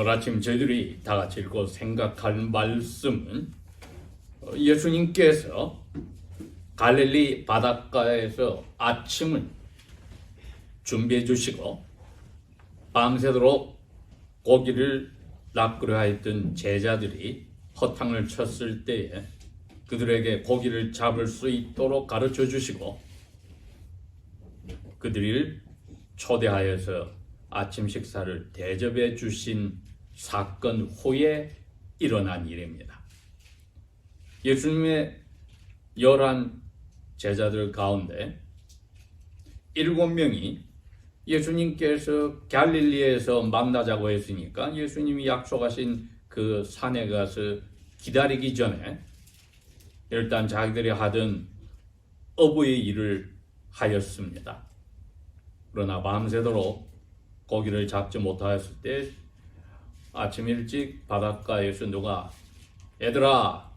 오늘 아침 저희들이 다 같이 읽고 생각할 말씀은 예수님께서 갈릴리 바닷가에서 아침을 준비해 주시고 밤새도록 고기를 낚으려 했던 제자들이 허탕을 쳤을 때에 그들에게 고기를 잡을 수 있도록 가르쳐 주시고 그들을 초대하여서 아침 식사를 대접해 주신 사건 후에 일어난 일입니다. 예수님의 11 제자들 가운데 7명이 예수님께서 갈릴리에서 만나자고 했으니까 예수님이 약속하신 그 산에 가서 기다리기 전에 일단 자기들이 하던 어부의 일을 하였습니다. 그러나 밤새도록 고기를 잡지 못하였을 때 아침 일찍 바닷가에서 누가 얘들아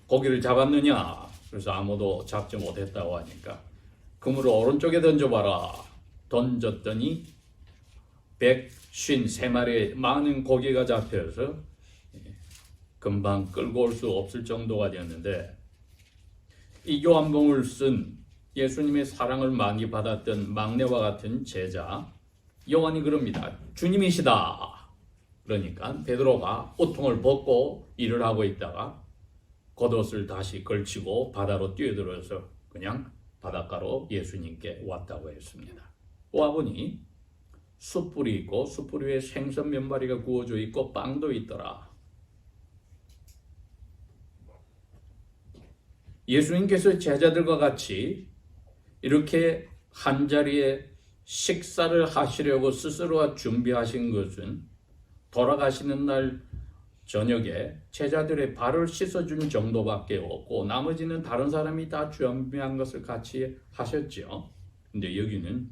고기를 잡았느냐? 그래서 아무도 잡지 못했다고 하니까 그물을 오른쪽에 던져봐라. 던졌더니 153마리의 많은 고기가 잡혀서 금방 끌고 올 수 없을 정도가 되었는데 이 요한복음을 쓴 예수님의 사랑을 많이 받았던 막내와 같은 제자 요한이 그럽니다. 주님이시다. 그러니까 베드로가 옷통을 벗고 일을 하고 있다가 겉옷을 다시 걸치고 바다로 뛰어들어서 그냥 바닷가로 예수님께 왔다고 했습니다. 와보니 숯불이 있고 숯불 위에 생선 몇 마리가 구워져 있고 빵도 있더라. 예수님께서 제자들과 같이 이렇게 한자리에 식사를 하시려고 스스로 준비하신 것은 돌아가시는 날 저녁에 제자들의 발을 씻어준 정도밖에 없고 나머지는 다른 사람이 다 준비한 것을 같이 하셨죠. 근데 여기는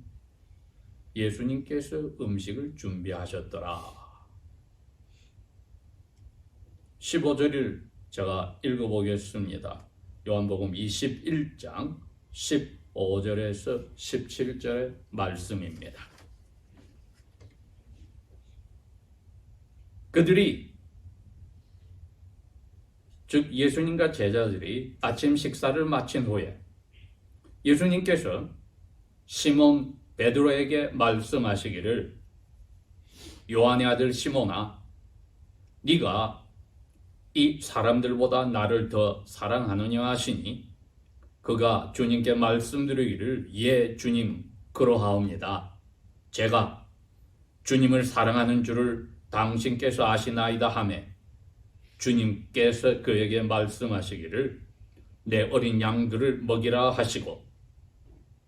예수님께서 음식을 준비하셨더라. 15절을 제가 읽어보겠습니다. 요한복음 21장 15절에서 17절의 말씀입니다. 그들이 즉 예수님과 제자들이 아침 식사를 마친 후에 예수님께서 시몬 베드로에게 말씀하시기를 요한의 아들 시몬아 네가 이 사람들보다 나를 더 사랑하느냐 하시니 그가 주님께 말씀드리기를 예 주님 그러하옵니다. 제가 주님을 사랑하는 줄을 당신께서 아시나이다 하매 주님께서 그에게 말씀하시기를 내 어린 양들을 먹이라 하시고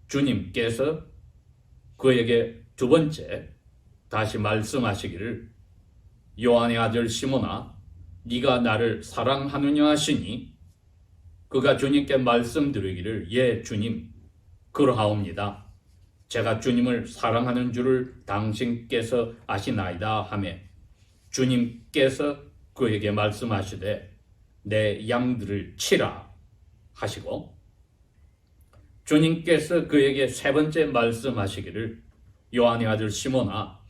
주님께서 그에게 두 번째 다시 말씀하시기를 요한의 아들 시몬아 네가 나를 사랑하느냐 하시니 그가 주님께 말씀드리기를 예 주님 그러하옵니다. 제가 주님을 사랑하는 줄을 당신께서 아시나이다 하매 주님께서 그에게 말씀하시되 내 양들을 치라 하시고 주님께서 그에게 세 번째 말씀하시기를 요한의 아들 시몬아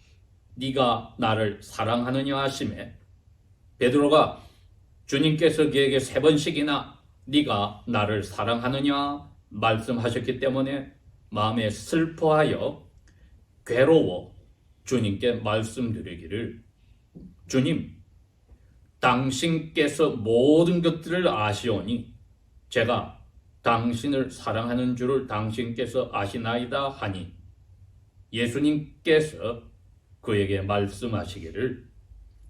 네가 나를 사랑하느냐 하시매 베드로가 주님께서 그에게 세 번씩이나 네가 나를 사랑하느냐 말씀하셨기 때문에 마음에 슬퍼하여 괴로워 주님께 말씀드리기를 주님 당신께서 모든 것들을 아시오니 제가 당신을 사랑하는 줄을 당신께서 아시나이다 하니 예수님께서 그에게 말씀하시기를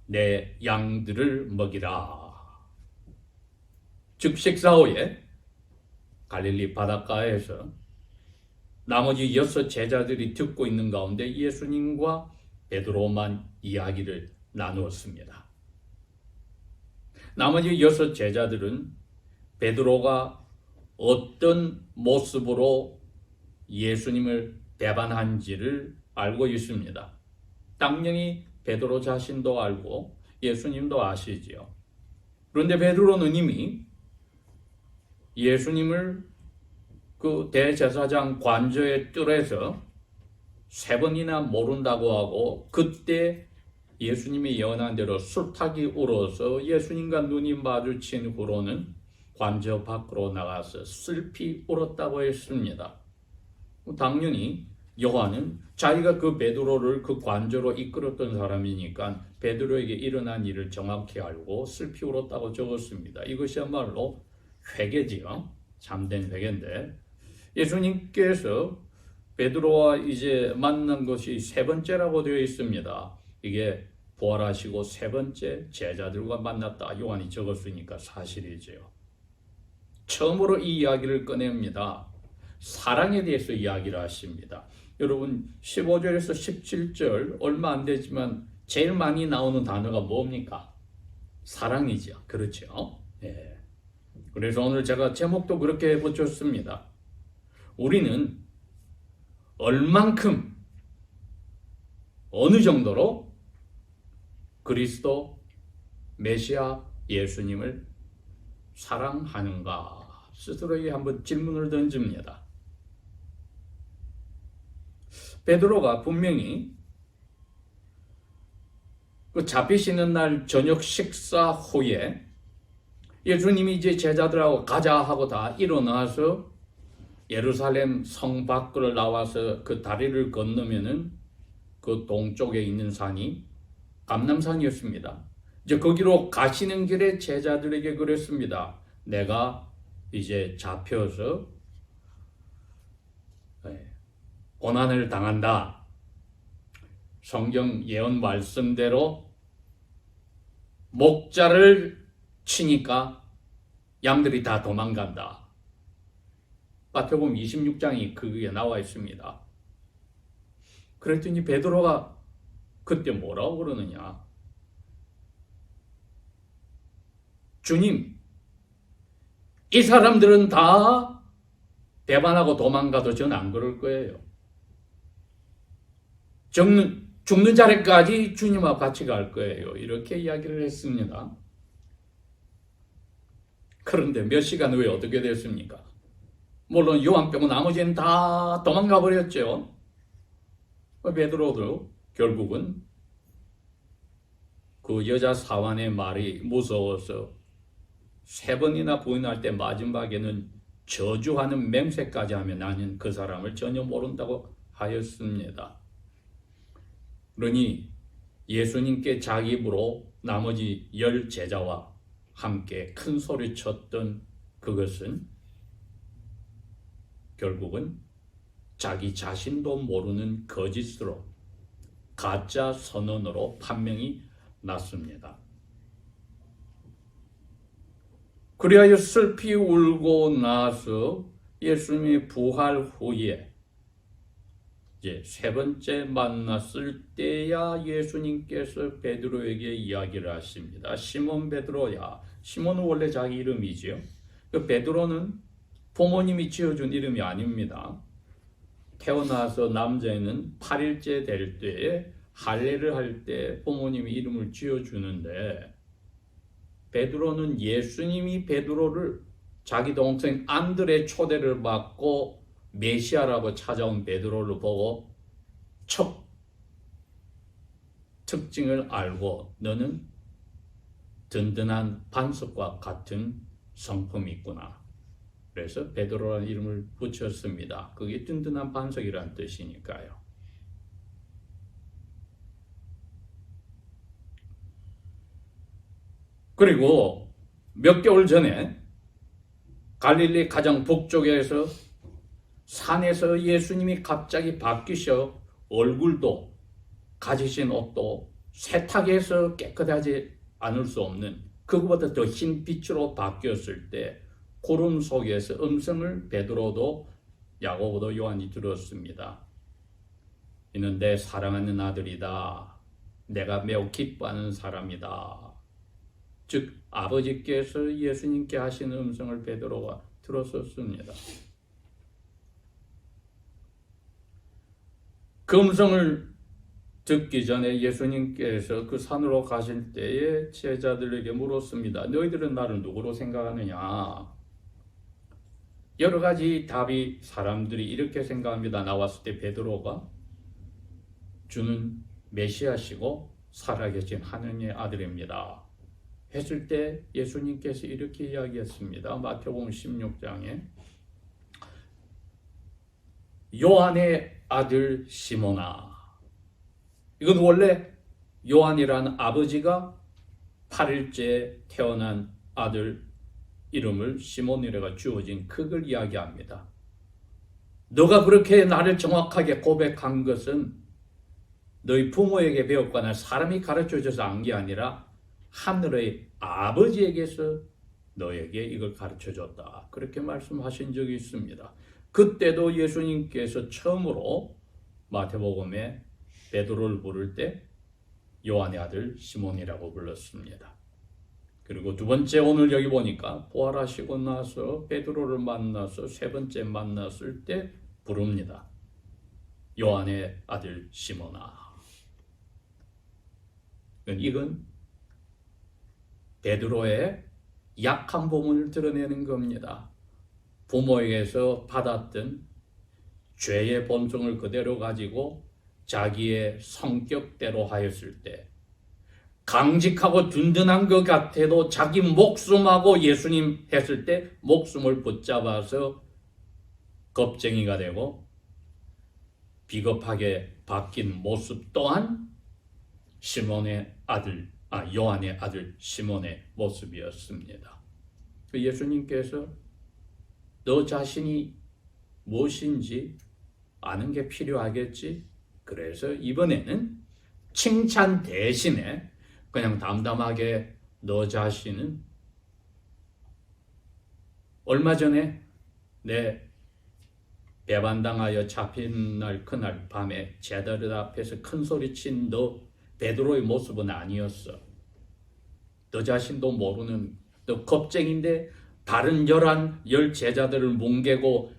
내 양들을 먹이라. 즉 식사 후에 갈릴리 바닷가에서 나머지 6 제자들이 듣고 있는 가운데 예수님과 베드로만 이야기를 나누었습니다. 나머지 6 제자들은 베드로가 어떤 모습으로 예수님을 배반한지를 알고 있습니다. 당연히 베드로 자신도 알고 예수님도 아시지요. 그런데 베드로는 이미 예수님을 그 대제사장 관저의 뜰에서 3번이나 모른다고 하고 그때 예수님이 예언한 대로 술탁이 울어서 예수님과 눈이 마주친 후로는 관저 밖으로 나가서 슬피 울었다고 했습니다. 당연히 요한은 자기가 그 베드로를 그 관저로 이끌었던 사람이니까 베드로에게 일어난 일을 정확히 알고 슬피 울었다고 적었습니다. 이것이야말로 회개지요. 참된 회개인데 예수님께서 베드로와 이제 만난 것이 세 번째라고 되어 있습니다. 이게 부활하시고 세 번째 제자들과 만났다. 요한이 적었으니까 사실이지요. 처음으로 이 이야기를 꺼냅니다. 사랑에 대해서 이야기를 하십니다. 여러분 15절에서 17절 얼마 안 되지만 제일 많이 나오는 단어가 뭡니까? 사랑이죠. 그렇죠? 예. 그래서 오늘 제가 제목도 그렇게 붙였습니다. 우리는 얼만큼 어느 정도로 그리스도 메시아 예수님을 사랑하는가 스스로에게 한번 질문을 던집니다. 베드로가 분명히 그 잡히시는 날 저녁 식사 후에 예수님이 이제 제자들하고 가자 하고 다 일어나서 예루살렘 성 밖으로 나와서 그 다리를 건너면은 그 동쪽에 있는 산이 감람산이었습니다. 이제 거기로 가시는 길에 제자들에게 그랬습니다. 내가 이제 잡혀서 고난을 당한다. 성경 예언 말씀대로 목자를 치니까 양들이 다 도망간다. 마태복음 26장이 그게 나와 있습니다. 그랬더니 베드로가 그때 뭐라고 그러느냐? 주님, 이 사람들은 다 배반하고 도망가도 저는 안 그럴 거예요. 죽는 자리까지 주님과 같이 갈 거예요. 이렇게 이야기를 했습니다. 그런데 몇 시간 후에 어떻게 됐습니까? 물론 요한 빼고 나머지는 다 도망가 버렸죠. 베드로도 결국은 그 여자 사환의 말이 무서워서 3번이나 부인할 때 마지막에는 저주하는 맹세까지 하면 나는 그 사람을 전혀 모른다고 하였습니다. 그러니 예수님께 자기 입으로 나머지 10 제자와 함께 큰 소리 쳤던 그것은 결국은 자기 자신도 모르는 거짓으로 가짜 선언으로 판명이 났습니다. 그리하여 슬피 울고 나서 예수님이 부활 후에 이제 3번째 만났을 때야 예수님께서 베드로에게 이야기를 하십니다. 시몬 베드로야. 시몬은 원래 자기 이름이지요. 그 베드로는 부모님이 지어준 이름이 아닙니다. 태어나서 남자애는 8일째 될 때에 할례를 할 때 부모님이 이름을 지어주는데 베드로는 예수님이 베드로를 자기 동생 안드레 초대를 받고 메시아라고 찾아온 베드로를 보고 첫 특징을 알고 너는 든든한 반석과 같은 성품이 있구나. 그래서 베드로라는 이름을 붙였습니다. 그게 든든한 반석이라는 뜻이니까요. 그리고 몇 개월 전에 갈릴리 가장 북쪽에서 산에서 예수님이 갑자기 바뀌셔 얼굴도 가지신 옷도 세탁해서 깨끗하지 않을 수 없는 그것보다 더 흰 빛으로 바뀌었을 때 구름 속에서 음성을 베드로도 야고보도 요한이 들었습니다. 이는 내 사랑하는 아들이다. 내가 매우 기뻐하는 사람이다. 즉 아버지께서 예수님께 하신 음성을 베드로가 들었었습니다. 그 음성을 듣기 전에 예수님께서 그 산으로 가실 때에 제자들에게 물었습니다. 너희들은 나를 누구로 생각하느냐? 여러 가지 답이 사람들이 이렇게 생각합니다. 나왔을 때 베드로가 주는 메시아시고 살아계신 하느님의 아들입니다. 했을 때 예수님께서 이렇게 이야기했습니다. 마태복음 16장에 요한의 아들 시몬아. 이건 원래 요한이라는 아버지가 8일째 태어난 아들 이름을 시몬이라고 주어진 그걸 이야기합니다. 너가 그렇게 나를 정확하게 고백한 것은 너희 부모에게 배웠거나 사람이 가르쳐줘서 한 게 아니라 하늘의 아버지에게서 너에게 이걸 가르쳐줬다. 그렇게 말씀하신 적이 있습니다. 그때도 예수님께서 처음으로 마태복음에 베드로를 부를 때 요한의 아들 시몬이라고 불렀습니다. 그리고 두 번째 오늘 여기 보니까 부활하시고 나서 베드로를 만나서 세 번째 만났을 때 부릅니다. 요한의 아들 시몬아. 이건 베드로의 약한 부분을 드러내는 겁니다. 부모에게서 받았던 죄의 본성을 그대로 가지고 자기의 성격대로 하였을 때 강직하고 든든한 것 같아도 자기 목숨하고 예수님 했을 때 목숨을 붙잡아서 겁쟁이가 되고 비겁하게 바뀐 모습 또한 요한의 아들 시몬의 모습이었습니다. 예수님께서 너 자신이 무엇인지 아는 게 필요하겠지. 그래서 이번에는 칭찬 대신에 그냥 담담하게 너 자신은 얼마 전에 내 배반당하여 잡힌 날 그날 밤에 제자들 앞에서 큰 소리친 너 베드로의 모습은 아니었어. 너 자신도 모르는 너 겁쟁인데 다른 열 제자들을 뭉개고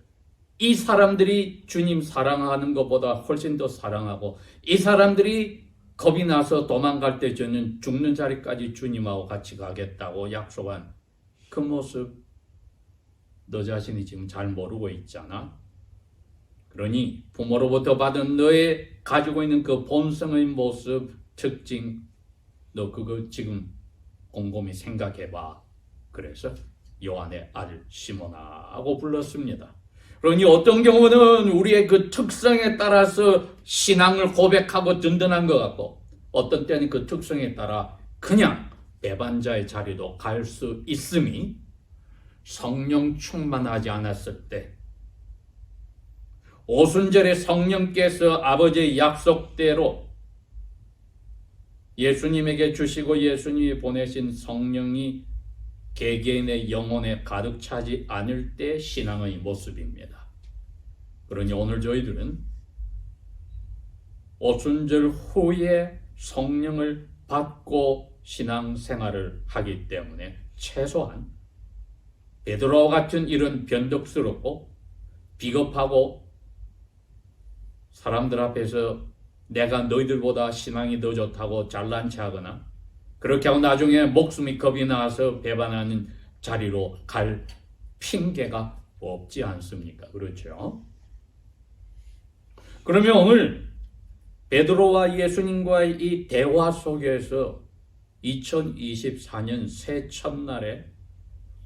이 사람들이 주님 사랑하는 것보다 훨씬 더 사랑하고 이 사람들이 겁이 나서 도망갈 때 저는 죽는 자리까지 주님하고 같이 가겠다고 약속한 그 모습 너 자신이 지금 잘 모르고 있잖아. 그러니 부모로부터 받은 너의 가지고 있는 그 본성의 모습, 특징 너 그거 지금 곰곰이 생각해봐. 그래서 요한의 아들 시몬아 하고 불렀습니다. 그러니 어떤 경우는 우리의 그 특성에 따라서 신앙을 고백하고 든든한 것 같고 어떤 때는 그 특성에 따라 그냥 배반자의 자리도 갈 수 있음이 성령 충만하지 않았을 때 오순절에 성령께서 아버지의 약속대로 예수님에게 주시고 예수님이 보내신 성령이 개개인의 영혼에 가득 차지 않을 때 신앙의 모습입니다. 그러니 오늘 저희들은 오순절 후에 성령을 받고 신앙생활을 하기 때문에 최소한 베드로와 같은 이런 변덕스럽고 비겁하고 사람들 앞에서 내가 너희들보다 신앙이 더 좋다고 잘난 체하거나 그렇게 하고 나중에 목숨이 겁이 나서 배반하는 자리로 갈 핑계가 없지 않습니까? 그렇죠? 그러면 오늘 베드로와 예수님과의 이 대화 속에서 2024년 새 첫날에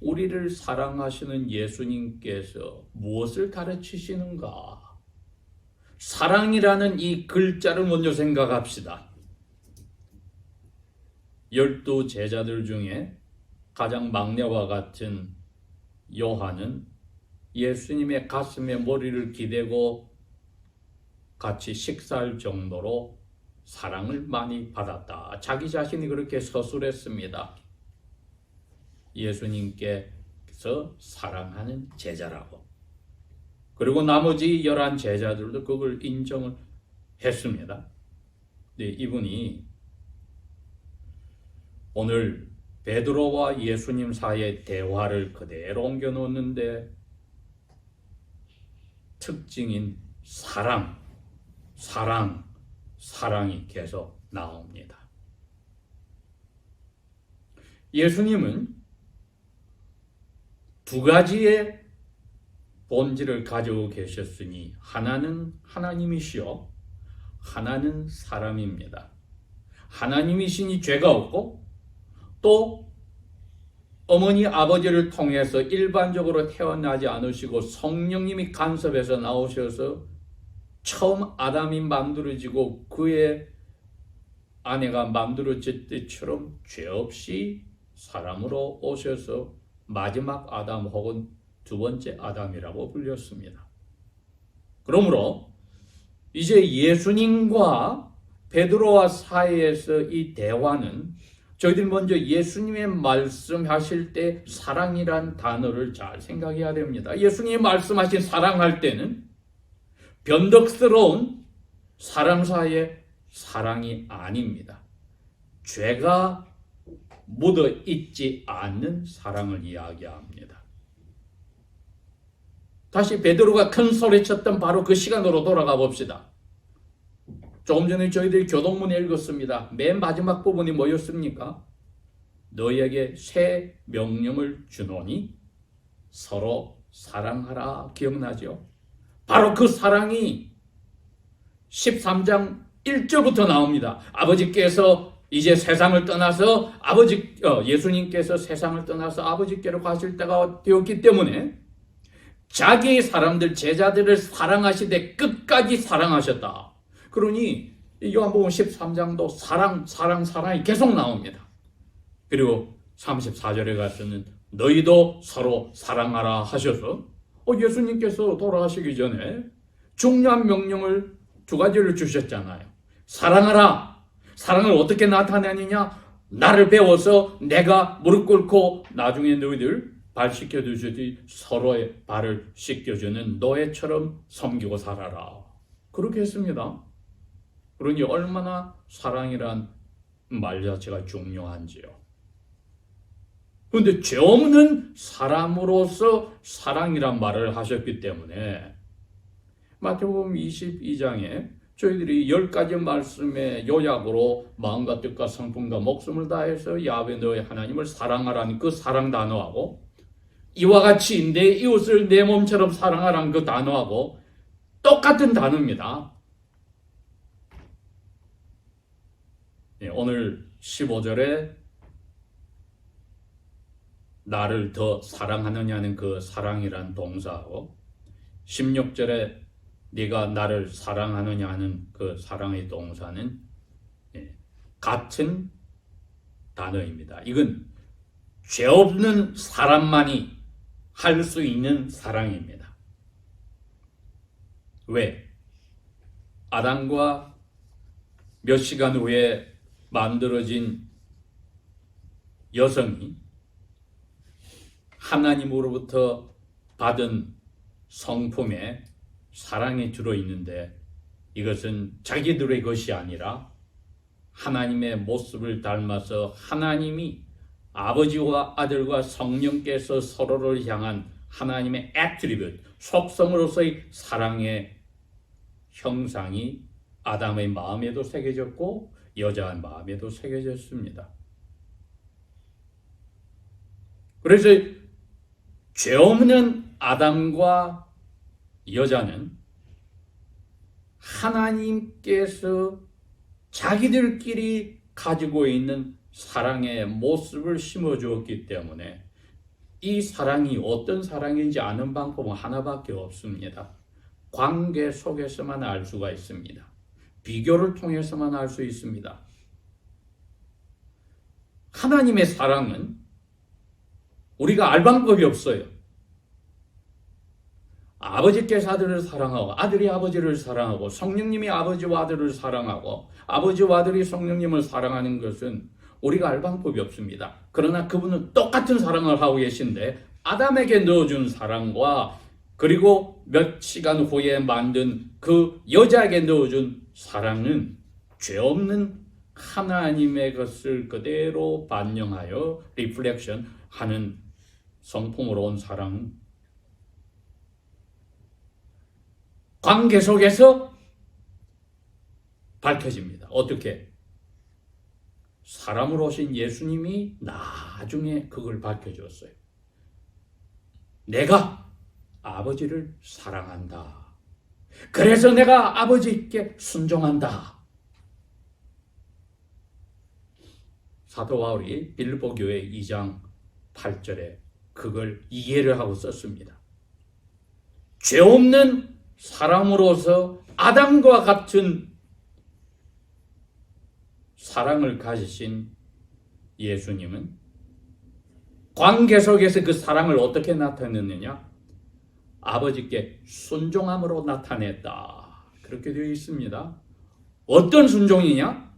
우리를 사랑하시는 예수님께서 무엇을 가르치시는가? 사랑이라는 이 글자를 먼저 생각합시다. 12 제자들 중에 가장 막내와 같은 요한은 예수님의 가슴에 머리를 기대고 같이 식사할 정도로 사랑을 많이 받았다. 자기 자신이 그렇게 서술했습니다. 예수님께서 사랑하는 제자라고. 그리고 나머지 11 제자들도 그걸 인정을 했습니다. 네, 이분이 오늘 베드로와 예수님 사이의 대화를 그대로 옮겨 놓는데 특징인 사랑이 계속 나옵니다. 예수님은 두 가지의 본질을 가지고 계셨으니 하나는 하나님이시요 하나는 사람입니다. 하나님이시니 죄가 없고 또 어머니 아버지를 통해서 일반적으로 태어나지 않으시고 성령님이 간섭해서 나오셔서 처음 아담이 만들어지고 그의 아내가 만들어질 때처럼 죄 없이 사람으로 오셔서 마지막 아담 혹은 두 번째 아담이라고 불렸습니다. 그러므로 이제 예수님과 베드로와 사이에서 이 대화는 저희들이 먼저 예수님의 말씀하실 때 사랑이란 단어를 잘 생각해야 됩니다. 예수님이 말씀하신 사랑할 때는 변덕스러운 사람 사이의 사랑이 아닙니다. 죄가 묻어 있지 않는 사랑을 이야기합니다. 다시 베드로가 큰 소리쳤던 바로 그 시간으로 돌아가 봅시다. 조금 전에 저희들이 교동문에 읽었습니다. 맨 마지막 부분이 뭐였습니까? 너희에게 새 명령을 주노니 서로 사랑하라. 기억나죠? 바로 그 사랑이 13장 1절부터 나옵니다. 아버지께서 이제 세상을 떠나서 예수님께서 세상을 떠나서 아버지께로 가실 때가 되었기 때문에 자기의 사람들, 제자들을 사랑하시되 끝까지 사랑하셨다. 그러니 요한복음 13장도 사랑이 계속 나옵니다. 그리고 34절에 가서는 너희도 서로 사랑하라 하셔서 예수님께서 돌아가시기 전에 중요한 명령을 두 가지를 주셨잖아요. 사랑하라. 사랑을 어떻게 나타내느냐? 나를 배워서 내가 무릎 꿇고 나중에 너희들 발 씻겨주듯이 서로의 발을 씻겨주는 노예처럼 섬기고 살아라. 그렇게 했습니다. 그러니 얼마나 사랑이란 말 자체가 중요한지요. 그런데 죄 없는 사람으로서 사랑이란 말을 하셨기 때문에 마태복음 22장에 저희들이 10가지 말씀의 요약으로 마음과 뜻과 성품과 목숨을 다해서 야훼 너의 하나님을 사랑하라는 그 사랑 단어하고 이와 같이 내 이웃을 내 몸처럼 사랑하라는 그 단어하고 똑같은 단어입니다. 오늘 15절에 나를 더 사랑하느냐는 그 사랑이란 동사하고 16절에 네가 나를 사랑하느냐 하는 그 사랑의 동사는 같은 단어입니다. 이건 죄 없는 사람만이 할 수 있는 사랑입니다. 왜? 아담과 몇 시간 후에 만들어진 여성이 하나님으로부터 받은 성품에 사랑이 들어있는데 이것은 자기들의 것이 아니라 하나님의 모습을 닮아서 하나님이 아버지와 아들과 성령께서 서로를 향한 하나님의 애트리뷰트, 속성으로서의 사랑의 형상이 아담의 마음에도 새겨졌고 여자의 마음에도 새겨졌습니다. 그래서 죄 없는 아담과 여자는 하나님께서 자기들끼리 가지고 있는 사랑의 모습을 심어주었기 때문에 이 사랑이 어떤 사랑인지 아는 방법은 하나밖에 없습니다. 관계 속에서만 알 수가 있습니다. 비교를 통해서만 알 수 있습니다. 하나님의 사랑은 우리가 알 방법이 없어요. 아버지께서 아들을 사랑하고 아들이 아버지를 사랑하고 성령님이 아버지와 아들을 사랑하고 아버지와 아들이 성령님을 사랑하는 것은 우리가 알 방법이 없습니다. 그러나 그분은 똑같은 사랑을 하고 계신데 아담에게 넣어준 사랑과 그리고 몇 시간 후에 만든 그 여자에게 넣어준 사랑은 죄 없는 하나님의 것을 그대로 반영하여 리플렉션 하는 성품으로 온 사랑. 관계 속에서 밝혀집니다. 어떻게? 사람으로 오신 예수님이 나중에 그걸 밝혀줬어요. 내가 아버지를 사랑한다. 그래서 내가 아버지께 순종한다. 사도 바울이 빌립보 교회 2장 8절에 그걸 이해를 하고 썼습니다. 죄 없는 사람으로서 아담과 같은 사랑을 가지신 예수님은 관계 속에서 그 사랑을 어떻게 나타냈느냐? 아버지께 순종함으로 나타냈다. 그렇게 되어 있습니다. 어떤 순종이냐?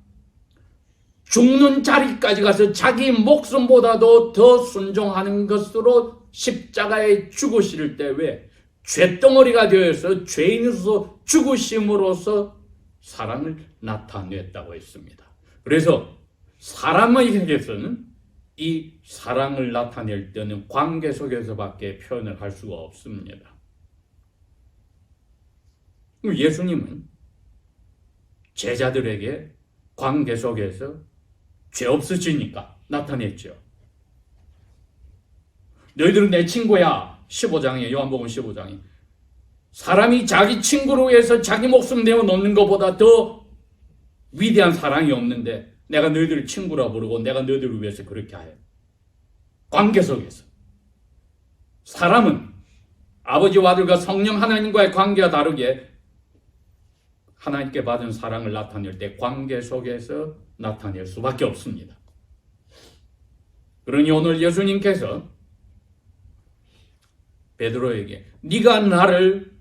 죽는 자리까지 가서 자기 목숨보다도 더 순종하는 것으로 십자가에 죽으실 때 왜? 죄덩어리가 되어서 죄인으로서 죽으심으로써 사랑을 나타냈다고 했습니다. 그래서 사람의 세계에서는 이 사랑을 나타낼 때는 관계 속에서밖에 표현을 할 수가 없습니다. 예수님은 제자들에게 관계 속에서 죄 없으시니까 나타냈죠. 너희들은 내 친구야. 15장에 요한복음 15장에 사람이 자기 친구를 위해서 자기 목숨 내어 놓는 것보다 더 위대한 사랑이 없는데 내가 너희들을 친구라 부르고 내가 너희들을 위해서 그렇게 해. 관계 속에서 사람은 아버지와 아들과 성령 하나님과의 관계가 다르게 하나님께 받은 사랑을 나타낼 때 관계 속에서 나타낼 수밖에 없습니다. 그러니 오늘 예수님께서 베드로에게 네가 나를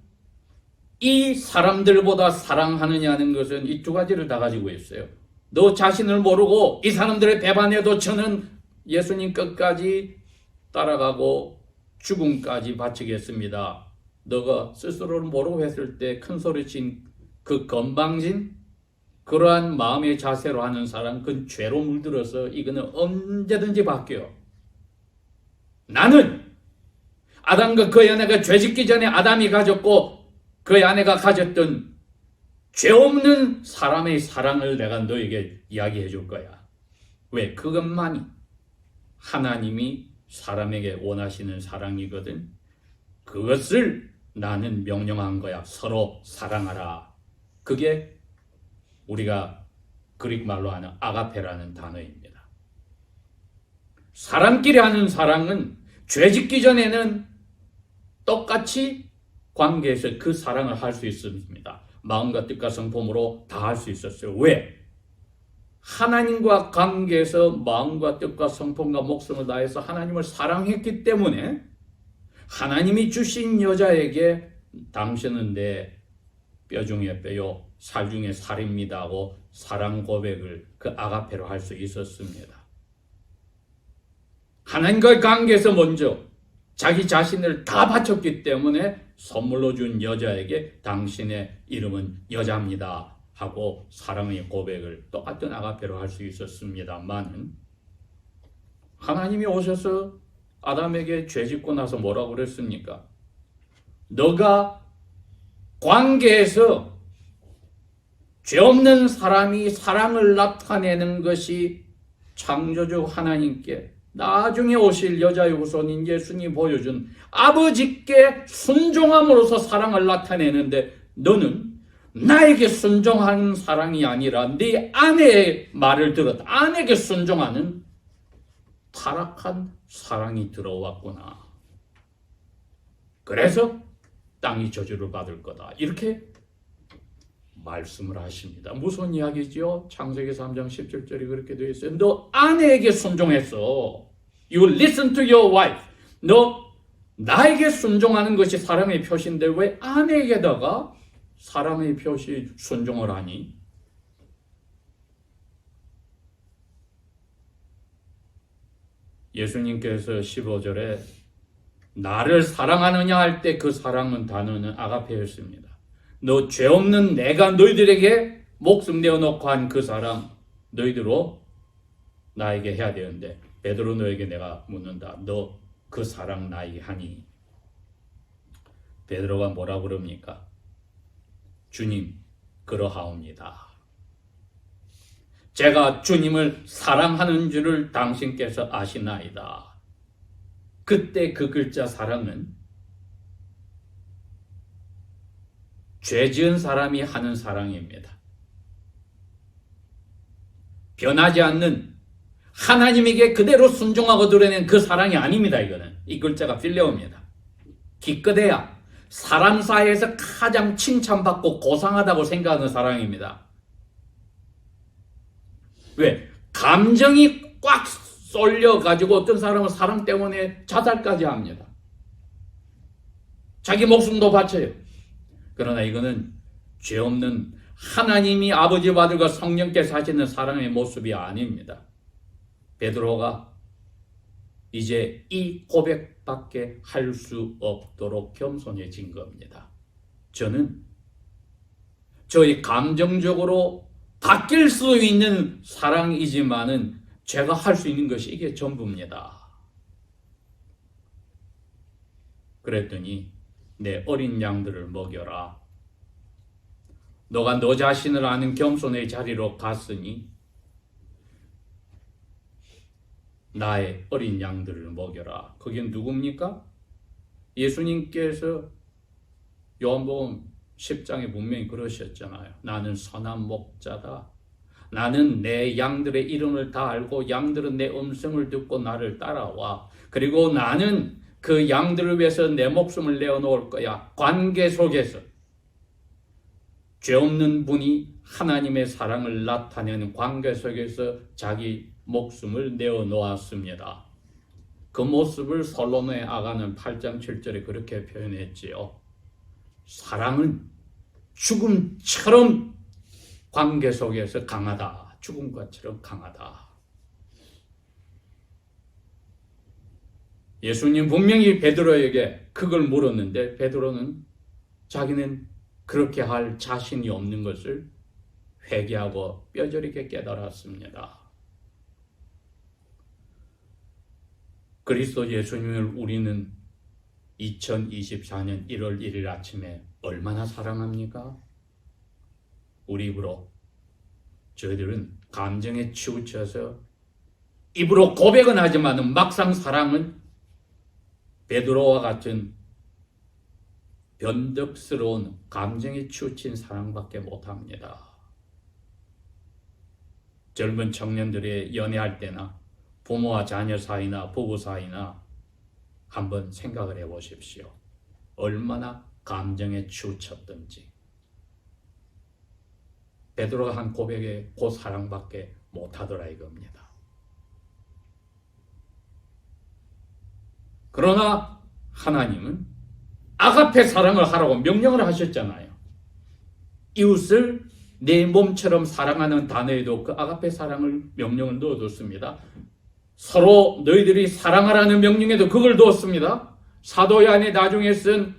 이 사람들보다 사랑하느냐는 것은 이 두 가지를 다 가지고 있어요. 너 자신을 모르고 이 사람들의 배반에도 저는 예수님 끝까지 따라가고 죽음까지 바치겠습니다. 너가 스스로를 모르고 했을 때 큰 소리친 그 건방진 그러한 마음의 자세로 하는 사람 그건 죄로 물들어서 이거는 언제든지 바뀌어요. 나는 아담과 그의 아내가 죄짓기 전에 아담이 가졌고 그의 아내가 가졌던 죄 없는 사람의 사랑을 내가 너에게 이야기해 줄 거야. 왜? 그것만이 하나님이 사람에게 원하시는 사랑이거든. 그것을 나는 명령한 거야. 서로 사랑하라. 그게 우리가 그릭 말로 하는 아가페라는 단어입니다. 사람끼리 하는 사랑은 죄짓기 전에는 똑같이 관계에서 그 사랑을 할 수 있습니다. 마음과 뜻과 성품으로 다 할 수 있었어요. 왜? 하나님과 관계에서 마음과 뜻과 성품과 목숨을 다해서 하나님을 사랑했기 때문에 하나님이 주신 여자에게 당신은 내 뼈 중에 뼈요 살 중에 살입니다 하고 사랑 고백을 그 아가페로 할 수 있었습니다. 하나님과의 관계에서 먼저 자기 자신을 다 바쳤기 때문에 선물로 준 여자에게 당신의 이름은 여자입니다 하고 사랑의 고백을 똑같은 아가페로 할 수 있었습니다만 하나님이 오셔서 아담에게 죄 짓고 나서 뭐라고 그랬습니까? 너가 관계에서 죄 없는 사람이 사랑을 나타내는 것이 창조주 하나님께 나중에 오실 여자의 후손인 예수님이 보여준 아버지께 순종함으로써 사랑을 나타내는데 너는 나에게 순종하는 사랑이 아니라 네 아내의 말을 들었다. 아내에게 순종하는 타락한 사랑이 들어왔구나. 그래서 땅이 저주를 받을 거다. 이렇게 말씀을 하십니다. 무슨 이야기죠? 창세기 3장 17절이 그렇게 되어 있어요. 너 아내에게 순종했어. You listen to your wife. 너 나에게 순종하는 것이 사랑의 표시인데 왜 아내에게다가 사랑의 표시 순종을 하니? 예수님께서 15절에 나를 사랑하느냐 할 때 그 사랑은 단어는 아가페였습니다. 너 죄 없는 내가 너희들에게 목숨 내어놓고 한 그 사랑 너희들로 나에게 해야 되는데 베드로 너에게 내가 묻는다. 너 그 사랑 나에게 하니? 베드로가 뭐라 그럽니까? 주님 그러하옵니다. 제가 주님을 사랑하는 줄을 당신께서 아시나이다. 그때 그 글자 사랑은 죄 지은 사람이 하는 사랑입니다. 변하지 않는 하나님에게 그대로 순종하고 드러낸 그 사랑이 아닙니다. 이거는 이 글자가 필레오입니다. 기껏해야 사람 사이에서 가장 칭찬받고 고상하다고 생각하는 사랑입니다. 왜? 감정이 꽉 쏠려가지고 어떤 사람은 사랑 때문에 자살까지 합니다. 자기 목숨도 바쳐요. 그러나 이거는 죄 없는 하나님이 아버지와 아들과 성령께서 하시는 사랑의 모습이 아닙니다. 베드로가 이제 이 고백밖에 할 수 없도록 겸손해진 겁니다. 저는 저희 감정적으로 바뀔 수 있는 사랑이지만은 제가 할 수 있는 것이 이게 전부입니다. 그랬더니 내 어린 양들을 먹여라. 너가 너 자신을 아는 겸손의 자리로 갔으니 나의 어린 양들을 먹여라. 그게 누굽니까? 예수님께서 요한복음 10장에 분명히 그러셨잖아요. 나는 선한 목자다. 나는 내 양들의 이름을 다 알고 양들은 내 음성을 듣고 나를 따라와. 그리고 나는 그 양들을 위해서 내 목숨을 내어놓을 거야. 관계 속에서 죄 없는 분이 하나님의 사랑을 나타내는 관계 속에서 자기 목숨을 내어놓았습니다. 그 모습을 솔로몬의 아가는 8장 7절에 그렇게 표현했지요. 사랑은 죽음처럼 관계 속에서 강하다. 죽음과처럼 강하다. 예수님 분명히 베드로에게 그걸 물었는데 베드로는 자기는 그렇게 할 자신이 없는 것을 회개하고 뼈저리게 깨달았습니다. 그리스도 예수님을 우리는 2024년 1월 1일 아침에 얼마나 사랑합니까? 우리 입으로 저희들은 감정에 치우쳐서 입으로 고백은 하지만 막상 사랑은 베드로와 같은 변덕스러운 감정에 치우친 사랑밖에 못합니다. 젊은 청년들의 연애할 때나 부모와 자녀 사이나 부부 사이나 한번 생각을 해보십시오. 얼마나 감정에 치우쳤던지. 베드로가 한 고백에 그 사랑밖에 못하더라 이겁니다. 그러나 하나님은 아가페 사랑을 하라고 명령을 하셨잖아요. 이웃을 내 몸처럼 사랑하는 단어에도 그 아가페 사랑을 명령을 넣어뒀습니다. 서로 너희들이 사랑하라는 명령에도 그걸 넣었습니다. 사도 요한이 나중에 쓴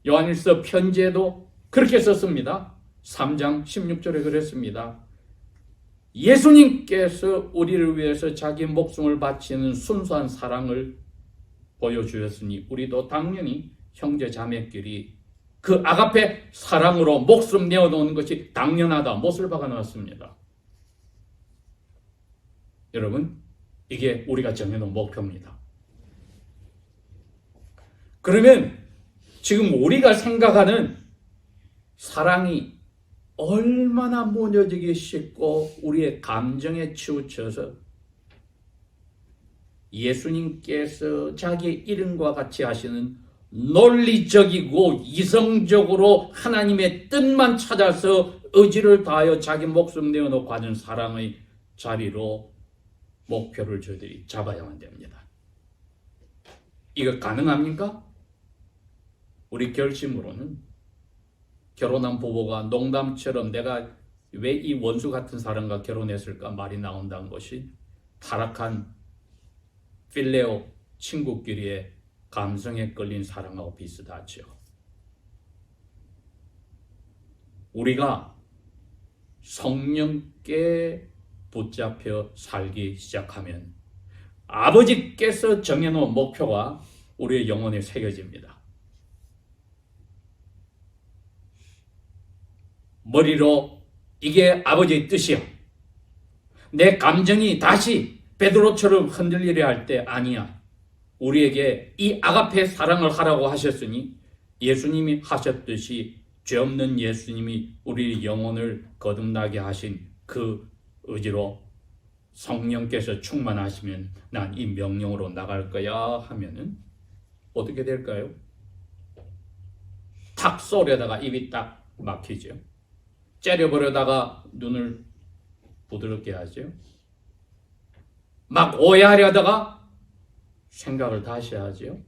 요한일서 편지에도 그렇게 썼습니다. 3장 16절에 그랬습니다. 예수님께서 우리를 위해서 자기 목숨을 바치는 순수한 사랑을 보여주셨으니 우리도 당연히 형제 자매끼리 그 아가페 사랑으로 목숨 내어놓는 것이 당연하다. 못을 박아 놓았습니다. 여러분, 이게 우리가 정해놓은 목표입니다. 그러면 지금 우리가 생각하는 사랑이 얼마나 무뎌지기 쉽고 우리의 감정에 치우쳐서 예수님께서 자기의 이름과 같이 하시는 논리적이고 이성적으로 하나님의 뜻만 찾아서 의지를 다하여 자기 목숨 내어놓고 하는 사랑의 자리로 목표를 저희들이 잡아야만 됩니다. 이거 가능합니까? 우리 결심으로는 결혼한 부부가 농담처럼 내가 왜 이 원수 같은 사람과 결혼했을까 말이 나온다는 것이 타락한 필레오 친구끼리의 감성에 끌린 사랑하고 비슷하죠. 우리가 성령께 붙잡혀 살기 시작하면 아버지께서 정해놓은 목표가 우리의 영혼에 새겨집니다. 머리로 이게 아버지의 뜻이야. 내 감정이 다시 베드로처럼 흔들리려 할 때 아니야. 우리에게 이 아가페 사랑을 하라고 하셨으니 예수님이 하셨듯이 죄 없는 예수님이 우리 영혼을 거듭나게 하신 그 의지로 성령께서 충만하시면 난 이 명령으로 나갈 거야 하면은 어떻게 될까요? 탁 쏘려다가 입이 딱 막히죠. 째려버려다가 눈을 부드럽게 하죠. 막 오해하려다가 생각을 다시 하죠.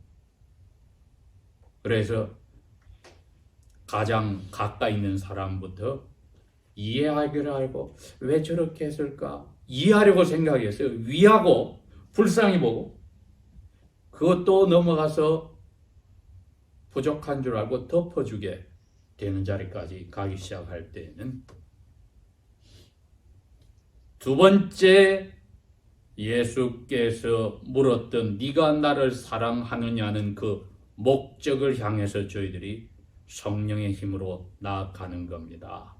그래서 가장 가까이 있는 사람부터 이해하기를 알고 왜 저렇게 했을까? 이해하려고 생각했어요. 위하고 불쌍히 보고 그것도 넘어가서 부족한 줄 알고 덮어주게 되는 자리까지 가기 시작할 때에는 두 번째 예수께서 물었던 네가 나를 사랑하느냐는 그 목적을 향해서 저희들이 성령의 힘으로 나아가는 겁니다.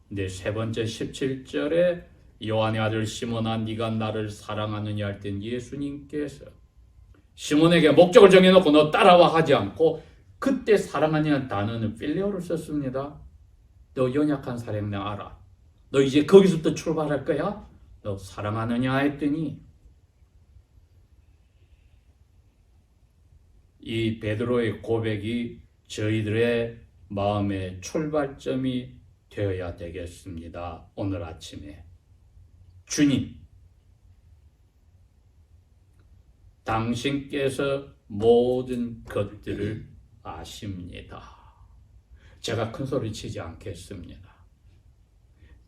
근데 세 번째 17절에 요한의 아들 시몬아 네가 나를 사랑하느냐 할 땐 예수님께서 시몬에게 목적을 정해놓고 너 따라와 하지 않고 그때 사랑하냐는 단어는 필레오를 썼습니다. 너 연약한 사람 나 알아. 너 이제 거기서부터 출발할 거야? 너 사랑하느냐 했더니 이 베드로의 고백이 저희들의 마음의 출발점이 되어야 되겠습니다. 오늘 아침에 주님, 당신께서 모든 것들을 아십니다. 제가 큰 소리 치지 않겠습니다.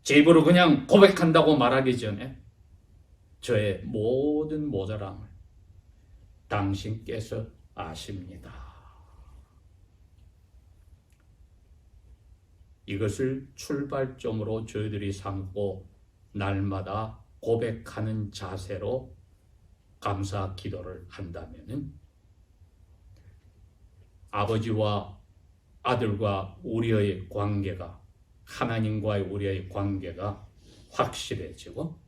제 입으로 그냥 고백한다고 말하기 전에 저의 모든 모자람을 당신께서 아십니다. 이것을 출발점으로 저희들이 삼고 날마다 고백하는 자세로 감사 기도를 한다면은 아버지와 아들과 우리의 관계가 하나님과의 우리의 관계가 확실해지고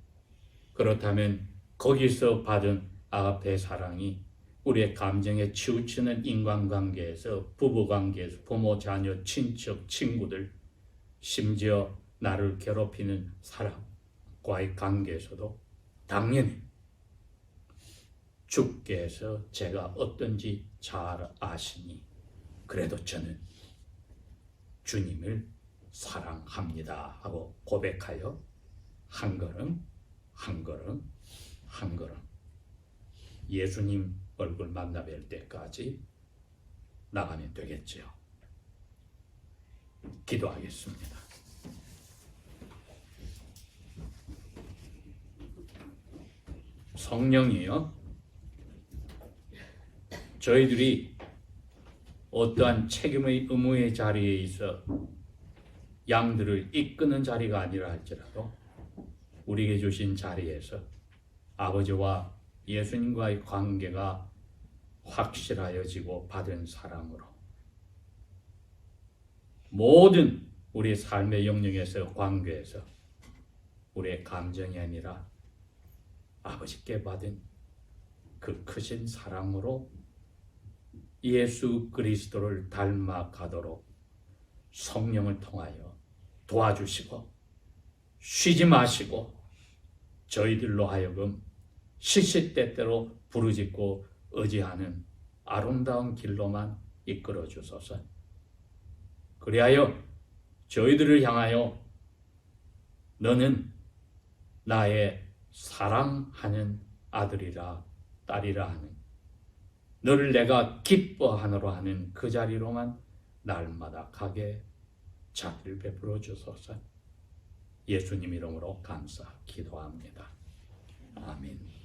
그렇다면 거기서 받은 아가페 사랑이 우리의 감정에 치우치는 인간관계에서 부부관계에서 부모, 자녀, 친척, 친구들 심지어 나를 괴롭히는 사람과의 관계에서도 당연히 주께서 제가 어떤지 잘 아시니 그래도 저는 주님을 사랑합니다 하고 고백하여 한 걸음 한 걸음 한 걸음 예수님 얼굴 만나 뵐 때까지 나가면 되겠지요. 기도하겠습니다. 성령이요, 저희들이 어떠한 책임의 의무의 자리에 있어 양들을 이끄는 자리가 아니라 할지라도 우리에게 주신 자리에서 아버지와 예수님과의 관계가 확실하여지고 받은 사랑으로 모든 우리 삶의 영역에서 관계에서 우리의 감정이 아니라 아버지께 받은 그 크신 사랑으로 예수 그리스도를 닮아가도록 성령을 통하여 도와주시고 쉬지 마시고 저희들로 하여금 시시때때로 부르짖고 의지하는 아름다운 길로만 이끌어 주소서. 그리하여 저희들을 향하여 너는 나의 사랑하는 아들이라 딸이라 하는 너를 내가 기뻐하노라 하는 그 자리로만 날마다 가게 자비를 베풀어 주소서. 예수님 이름으로 감사 기도합니다. 아멘.